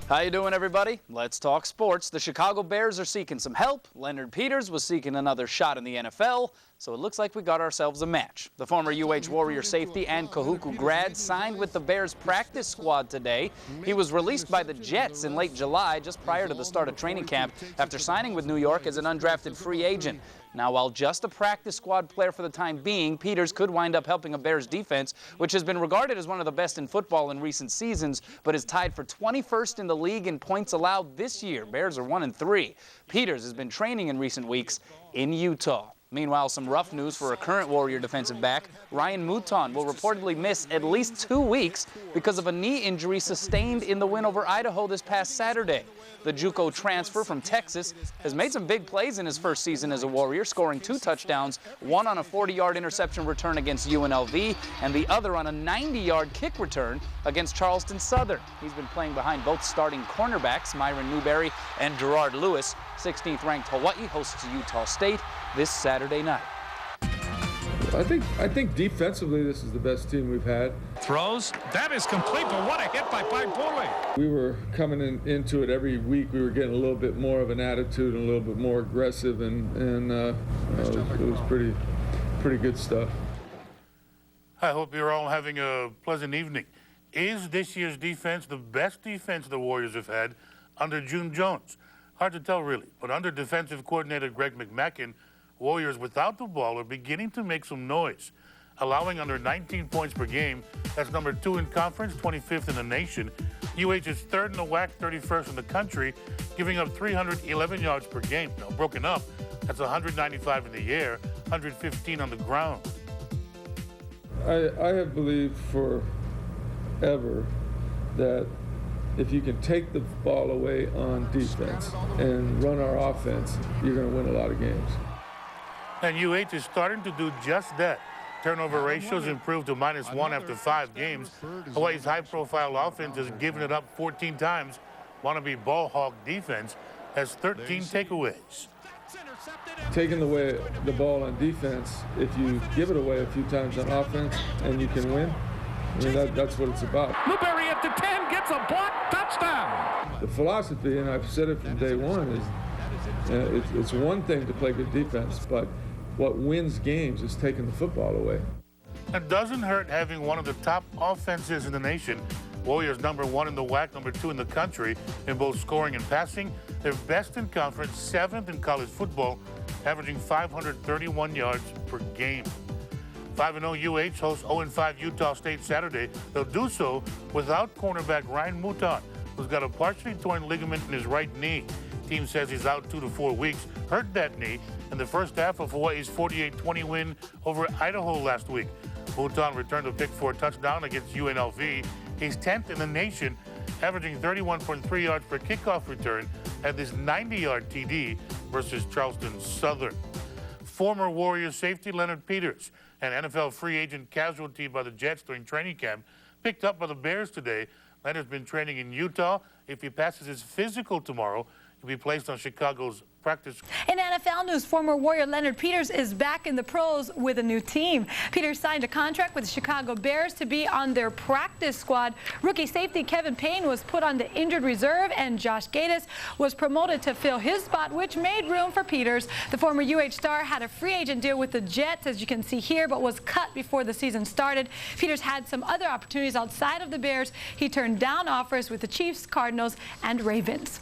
How you doing, everybody? Let's talk sports. The Chicago Bears are seeking some help. Leonard Peters was seeking another shot in the NFL, so it looks like we got ourselves a match. The former UH Warrior safety and Kahuku grad signed with the Bears practice squad today. He was released by the Jets in late July, just prior to the start of training camp, after signing with New York as an undrafted free agent. Now, while just a practice squad player for the time being, Peters could wind up helping a Bears defense, which has been regarded as one of the best in football in recent seasons, but is tied for 21st in the league in points allowed this year. Bears are 1-3. Peters has been training in recent weeks in Utah. Meanwhile, some rough news for a current Warrior defensive back. Ryan Mouton will reportedly miss at least 2 weeks because of a knee injury sustained in the win over Idaho this past Saturday. The JUCO transfer from Texas has made some big plays in his first season as a Warrior, scoring 2 touchdowns, one on a 40-yard interception return against UNLV, and the other on a 90-yard kick return against Charleston Southern. He's been playing behind both starting cornerbacks, Myron Newberry and Gerard Lewis. 16th ranked Hawaii hosts Utah State this Saturday night. I think defensively this is the best team we've had. Throws. That is complete, but what a hit by Paipule. We were coming into it every week. We were getting a little bit more of an attitude and a little bit more aggressive, and it was pretty good stuff. I hope you're all having a pleasant evening. Is this year's defense the best defense the Warriors have had under June Jones? Hard to tell, really, but under defensive coordinator Greg McMackin, Warriors without the ball are beginning to make some noise, allowing under 19 points per game. That's number 2 in conference, 25th in the nation. UH is 3rd in the WAC, 31st in the country, giving up 311 yards per game. Now, broken up, that's 195 in the air, 115 on the ground. I have believed forever that if you can take the ball away on defense and run our offense, you're going to win a lot of games. And UH is starting to do just that. Turnover ratios improved to -1 after 5 games. Hawaii's high-profile offense has given it up 14 times. Wannabe ball hawk defense has 13 takeaways. Taking away the ball on defense, if you give it away a few times on offense and you can win, I mean, that's what it's about. Newberry at the 10 gets a block, touchdown. The philosophy, and I've said it from day one, is it's one thing to play good defense, but what wins games is taking the football away. It doesn't hurt having one of the top offenses in the nation. Warriors number 1 in the WAC, number 2 in the country in both scoring and passing. They're best in conference, 7th in college football, averaging 531 yards per game. 5-0 UH hosts 0-5 Utah State Saturday. They'll do so without cornerback Ryan Mouton, who's got a partially torn ligament in his right knee. Team says he's out 2 to 4 weeks. Hurt that knee in the first half of Hawaii's 48-20 win over Idaho last week. Mouton returned a pick-4 touchdown against UNLV. He's 10th in the nation, averaging 31.3 yards per kickoff return at this 90-yard TD versus Charleston Southern. Former Warriors safety Leonard Peters, an NFL free agent casualty by the Jets during training camp, picked up by the Bears today. Leonard's been training in Utah. If he passes his physical tomorrow, he'll be placed on Chicago's practice. In NFL news, former Warrior Leonard Peters is back in the pros with a new team. Peters signed a contract with the Chicago Bears to be on their practice squad. Rookie safety Kevin Payne was put on the injured reserve, and Josh Gatiss was promoted to fill his spot, which made room for Peters. The former UH star had a free agent deal with the Jets, as you can see here, but was cut before the season started. Peters had some other opportunities outside of the Bears. He turned down offers with the Chiefs, Cardinals, and Ravens.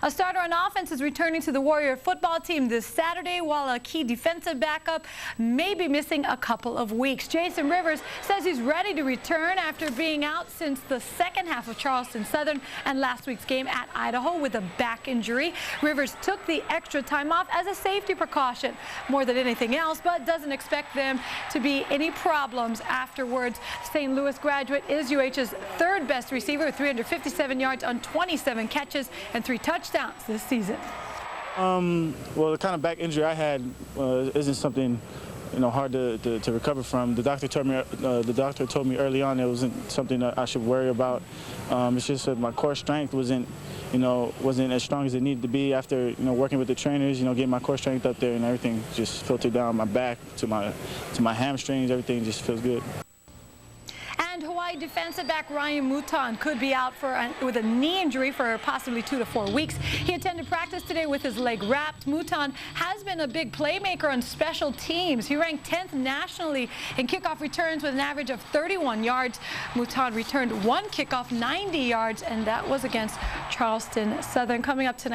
A starter on offense is returning to the Warrior football team this Saturday, while a key defensive backup may be missing a couple of weeks. Jason Rivers says he's ready to return after being out since the second half of Charleston Southern and last week's game at Idaho with a back injury. Rivers took the extra time off as a safety precaution more than anything else, but doesn't expect them to be any problems afterwards. St. Louis graduate is UH's third best receiver with 357 yards on 27 catches and 3 touchdowns this season. Well, the kind of back injury I had isn't something, hard to recover from. The doctor told me early on it wasn't something that I should worry about. It's just that my core strength wasn't as strong as it needed to be after working with the trainers. Getting my core strength up there and everything just filtered down my back to my hamstrings. Everything just feels good. And Hawaii defensive back Ryan Mouton could be out with a knee injury for possibly 2 to 4 weeks. He attended practice today with his leg wrapped. Mouton has been a big playmaker on special teams. He ranked 10th nationally in kickoff returns with an average of 31 yards. Mouton returned one kickoff, 90 yards, and that was against Charleston Southern. Coming up tonight.